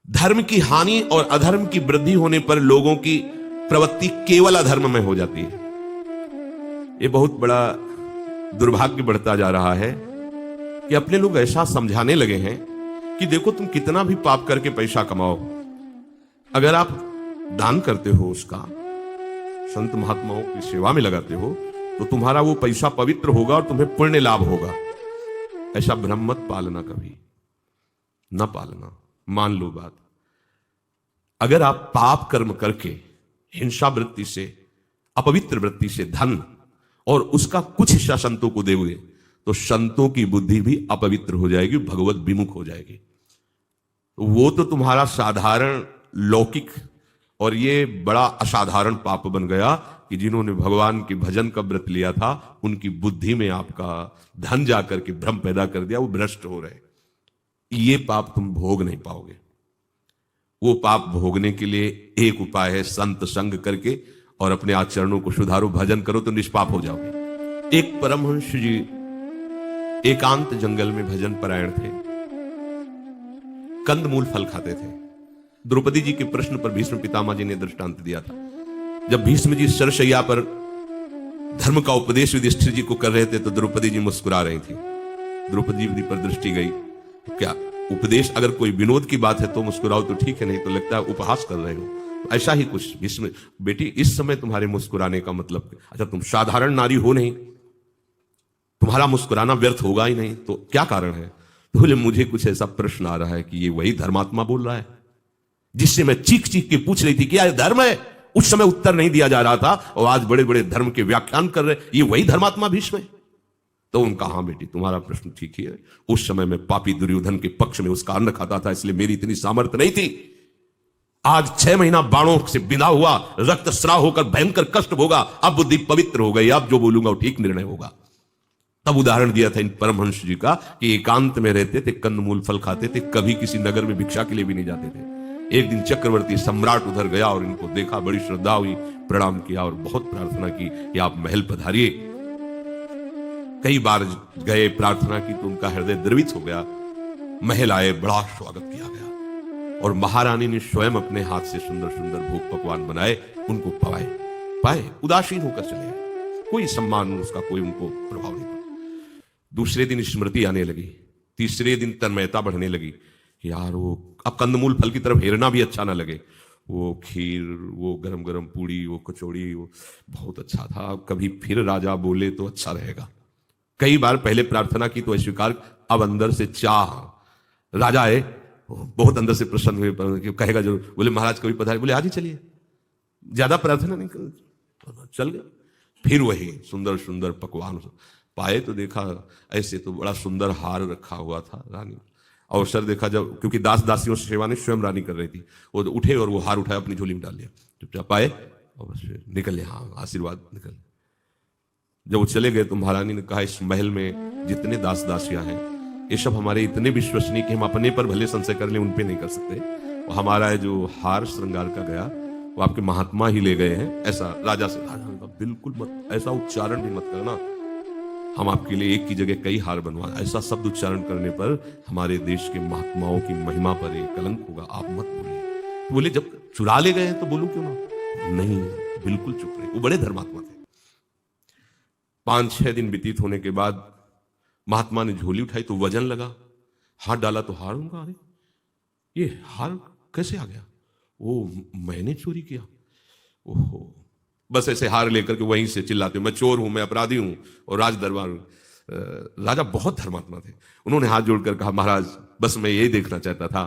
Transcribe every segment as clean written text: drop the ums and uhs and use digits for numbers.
धर्म की हानि और अधर्म की वृद्धि होने पर लोगों की प्रवृत्ति केवल अधर्म में हो जाती है। ये बहुत बड़ा दुर्भाग्य बढ़ता जा रहा है कि अपने लोग ऐसा समझाने लगे हैं कि देखो तुम कितना भी पाप करके पैसा कमाओ, अगर आप दान करते हो, उसका संत महात्माओं की सेवा में लगाते हो, तो तुम्हारा वो पैसा पवित्र होगा और तुम्हें पुण्य लाभ होगा। ऐसा भ्रम मत पालना, कभी न पालना। मान लो बात, अगर आप पाप कर्म करके हिंसा वृत्ति से, अपवित्र वृत्ति से धन और उसका कुछ हिस्सा संतों को दोगे, तो संतों की बुद्धि भी अपवित्र हो जाएगी, भगवत विमुख हो जाएगी। तो वो तो तुम्हारा साधारण लौकिक और ये बड़ा असाधारण पाप बन गया कि जिन्होंने भगवान के भजन का व्रत लिया था, उनकी बुद्धि में आपका धन जाकर के भ्रम पैदा कर दिया, वो भ्रष्ट हो रहे। ये पाप तुम भोग नहीं पाओगे। वो पाप भोगने के लिए एक उपाय है, संत संग करके और अपने आचरणों को सुधारो, भजन करो तो निष्पाप हो जाओगे। एक परमहंस जी एकांत जंगल में भजन परायण थे, कंदमूल फल खाते थे। द्रौपदी जी के प्रश्न पर भीष्म पितामह जी ने दृष्टांत दिया था। जब भीष्म जी सरशैया पर धर्म का उपदेश युधिष्ठिर जी को कर रहे थे तो द्रौपदी जी मुस्कुरा रही थी। द्रौपदी जी पर दृष्टि गई, क्या उपदेश अगर कोई विनोद की बात है तो मुस्कुराओ तो ठीक है, नहीं तो लगता है उपहास कर रहे हो। ऐसा ही कुछ भीष्म, बेटी इस समय तुम्हारे मुस्कुराने का मतलब, अच्छा तुम साधारण नारी हो नहीं, तुम्हारा मुस्कुराना व्यर्थ होगा ही नहीं, तो क्या कारण है? तो बोले मुझे कुछ ऐसा प्रश्न आ रहा है कि ये वही धर्मात्मा बोल रहा है जिससे मैं चीख चीख के पूछ रही थी क्या ये धर्म है। उस समय उत्तर नहीं दिया जा रहा था और आज बड़े बड़े धर्म के व्याख्यान कर रहे, ये वही धर्मात्मा भीष्म है। तो उनका हाँ बेटी तुम्हारा प्रश्न ठीक ही है, उस समय मैं पापी दुर्योधन के पक्ष में उसका अन्न खाता था, इसलिए मेरी इतनी सामर्थ्य नहीं थी। आज 6 महीना बाणों से बिंधा हुआ, रक्त स्राव होकर भयंकर कष्ट होगा, अब बुद्धि पवित्र हो गई, अब जो बोलूंगा वो ठीक निर्णय होगा। तब उदाहरण दिया था इन परमहंस जी का कि एकांत में रहते थे, कंदमूल फल खाते थे, कभी किसी नगर में भिक्षा के लिए भी नहीं जाते थे। एक दिन चक्रवर्ती सम्राट उधर गया और इनको देखा, बड़ी श्रद्धा हुई, प्रणाम किया और बहुत प्रार्थना की कि आप महल पधारिए। कई बार गए, प्रार्थना की तो उनका हृदय द्रवित हो गया। महल आए, बड़ा स्वागत किया गया और महारानी ने स्वयं अपने हाथ से सुंदर सुंदर भोग पकवान बनाए, उनको पाए उदासीन होकर चले गए। कोई सम्मान उसका, कोई उनको प्रभाव नहीं पड़ा। दूसरे दिन स्मृति आने लगी, तीसरे दिन तन्मयता बढ़ने लगी। यार वो अब कंदमूल फल की तरफ हेरना भी अच्छा ना लगे। वो खीर, वो गरम गरम पूड़ी, वो कचौड़ी, वो बहुत अच्छा था। कभी फिर राजा बोले तो अच्छा रहेगा। कई बार पहले प्रार्थना की तो अस्वीकार, अब अंदर से चाह। राजा आए, बहुत अंदर से प्रसन्न हुए, कहेगा जरूर। बोले महाराज कभी पधारे, बोले आज ही चलिए, ज्यादा प्रार्थना नहीं कर, चल गए। फिर वही सुंदर सुंदर पकवान पाए तो देखा ऐसे तो बड़ा सुंदर हार रखा हुआ था। रानी अवसर देखा जब, क्योंकि दास दासियों से सेवा नहीं स्वयं रानी कर रही थी, वो उठे और वो हार उठाया अपनी झोली में डाल लिया, चुपचाप पाए और बस निकल लिया। हाँ आशीर्वाद निकल। जब वो चले गए तो महारानी ने कहा इस महल में जितने दास दासियां हैं ये सब हमारे इतने विश्वसनीय कि हम अपने पर भले संशय कर ले, उन पे नहीं कर सकते। और हमारा जो हार श्रृंगार का गया वो आपके महात्मा ही ले गए हैं। ऐसा राजा से, राजा ने कहा बिल्कुल मत, ऐसा उच्चारण भी मत करना, हम आपके लिए एक की जगह कई हार बनवा, ऐसा शब्द उच्चारण करने पर हमारे देश के महात्माओं की महिमा पर एक कलंक होगा, आप मत बोलिए। तो बोले जब चुरा ले गए हैं तो बोलूं क्यों ना? नहीं, बिल्कुल चुप रहे। वो बड़े धर्मात्मा थे। 5-6 दिन व्यतीत होने के बाद महात्मा ने झोली उठाई तो वजन लगा, हाथ डाला तो हार होगा। अरे ये हार कैसे आ गया? ओ मैंने चोरी किया। ओहो, बस ऐसे हार लेकर के वहीं से चिल्लाते मैं चोर हूं, मैं अपराधी हूं और राज दरबार। राजा बहुत धर्मात्मा थे, उन्होंने हाथ जोड़कर कहा महाराज बस मैं यही देखना चाहता था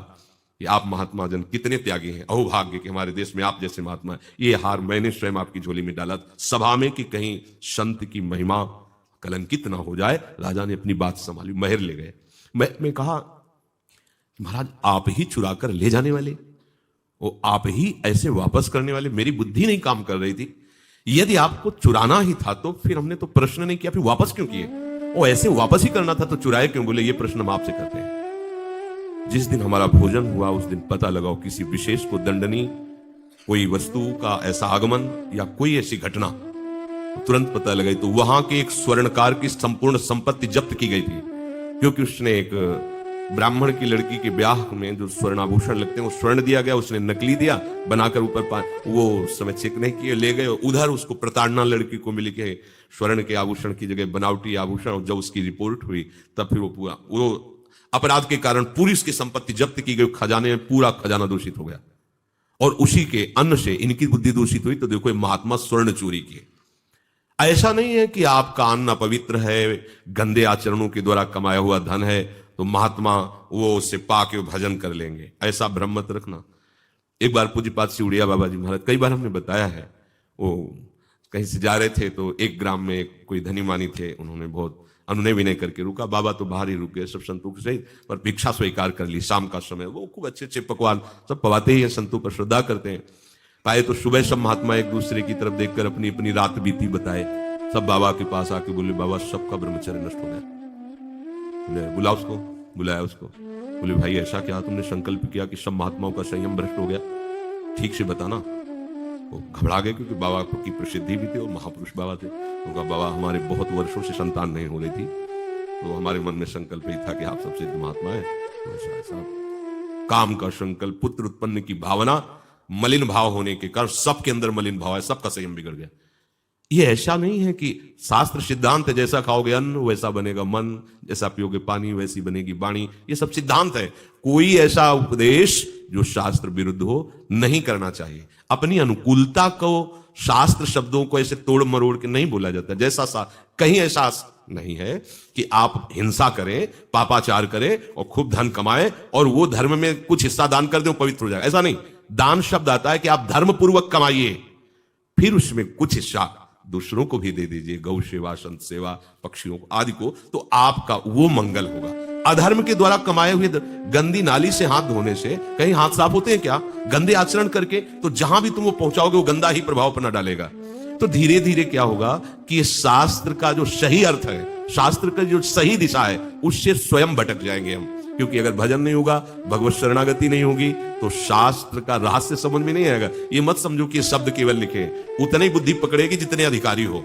कि आप महात्मा जन कितने त्यागी हैं, अहोभाग्य कि हमारे देश में आप जैसे महात्मा है। ये हार मैंने स्वयं आपकी झोली में डाला सभा में कि कहीं संत की महिमा कलंकित ना हो जाए। राजा ने अपनी बात संभाली, महल ले गए। मैं कहा महाराज आप ही चुरा कर ले जाने वाले, वो आप ही ऐसे वापस करने वाले, मेरी बुद्धि नहीं काम कर रही थी। यदि आपको चुराना ही था तो फिर हमने तो प्रश्न नहीं किया, फिर वापस क्यों किए? वो ऐसे वापस ही करना था तो चुराए क्यों? बोले ये प्रश्न हम आपसे करते हैं। जिस दिन हमारा भोजन हुआ उस दिन पता लगाओ किसी विशेष को दंडनीय कोई वस्तु का ऐसा आगमन या कोई ऐसी घटना, तो तुरंत पता लगाई तो वहां के एक स्वर्णकार की संपूर्ण संपत्ति जब्त की गई थी, क्योंकि उसने एक ब्राह्मण की लड़की के ब्याह में जो स्वर्णाभूषण लगते हैं वो स्वर्ण दिया गया, उसने नकली दिया बनाकर ऊपर वो उस समय चेक नहीं किए, ले गए। उधर उसको प्रताड़ना लड़की को मिली के स्वर्ण के आभूषण की जगह बनावटी आभूषण। जब उसकी रिपोर्ट हुई तब फिर वो अपराध के कारण पूरी उसकी संपत्ति जब्त की गई, खजाने में पूरा खजाना दूषित हो गया। और उसी के अन्न से इनकी बुद्धि दूषित हुई। तो देखो महात्मा स्वर्ण चोरी किए। ऐसा नहीं है कि आपका अन्न अपवित्र है, गंदे आचरणों के द्वारा कमाया हुआ धन है तो महात्मा वो उससे पाके भजन कर लेंगे, ऐसा भ्रम मत रखना। एक बार पूज्यपाद सिउड़िया बाबा जी महाराज, कई बार हमने बताया है, वो कहीं से जा रहे थे तो एक ग्राम में कोई धनी मानी थे, उन्होंने बहुत अनुनय विनय करके रुका। बाबा तो बाहर ही रुक गए सब संतों के सहित, पर भिक्षा स्वीकार कर ली। शाम का समय, वो खूब अच्छे अच्छे पकवान सब पवाते ही हैं, संतों पर श्रद्धा करते हैं। पाए तो सुबह सब महात्मा एक दूसरे की तरफ देखकर अपनी अपनी रात बीती बताए। सब बाबा के पास आके बोले, बाबा सबका ब्रह्मचर्य नष्ट हो गया। बोले बुला उसको, बुलाया उसको। बोले भाई ऐसा क्या तुमने संकल्प किया कि सब महात्माओं का संयम भ्रष्ट हो गया, ठीक से बताना। वो घबरा गए क्योंकि बाबा की प्रसिद्धि भी थी और महापुरुष बाबा थे। तो कहा बाबा हमारे बहुत वर्षों से संतान नहीं हो रही थी, तो हमारे मन में संकल्प ही था कि आप सबसे महात्मा है। तो ऐसा काम का संकल्प, पुत्र उत्पन्न की भावना, मलिन भाव होने के कारण सबके अंदर मलिन भाव है, सबका संयम बिगड़ गया। ये ऐसा नहीं है कि शास्त्र सिद्धांत है, जैसा खाओगे अन्न वैसा बनेगा मन, जैसा पियोगे पानी वैसी बनेगी वाणी। ये सब सिद्धांत है। कोई ऐसा उपदेश जो शास्त्र विरुद्ध हो नहीं करना चाहिए। अपनी अनुकूलता को, शास्त्र शब्दों को ऐसे तोड़ मरोड़ के नहीं बोला जाता। जैसा कहीं ऐसा नहीं है कि आप हिंसा करें, पापाचार करें और खूब धन कमाएं और वो धर्म में कुछ हिस्सा दान कर दें, पवित्र हो जाए, ऐसा नहीं। दान शब्द आता है कि आप धर्म पूर्वक कमाइए, फिर उसमें कुछ हिस्सा दूसरों को भी दे दीजिए, गौ सेवा, संत सेवा, पक्षियों आदि को, तो आपका वो मंगल होगा। अधर्म के द्वारा कमाए हुए गंदी नाली से हाथ धोने से कहीं हाथ साफ होते हैं क्या? गंदे आचरण करके तो जहां भी तुम वो पहुंचाओगे वो गंदा ही प्रभाव अपना डालेगा। तो धीरे धीरे क्या होगा कि शास्त्र का जो सही अर्थ है, शास्त्र का जो सही दिशा है, उससे स्वयं भटक जाएंगे हम। क्योंकि अगर भजन नहीं होगा, भगवत शरणागति नहीं होगी, तो शास्त्र का रहस्य समझ में नहीं आएगा। ये मत समझो कि शब्द केवल लिखे, उतनी बुद्धि पकड़ेगी जितने अधिकारी हो।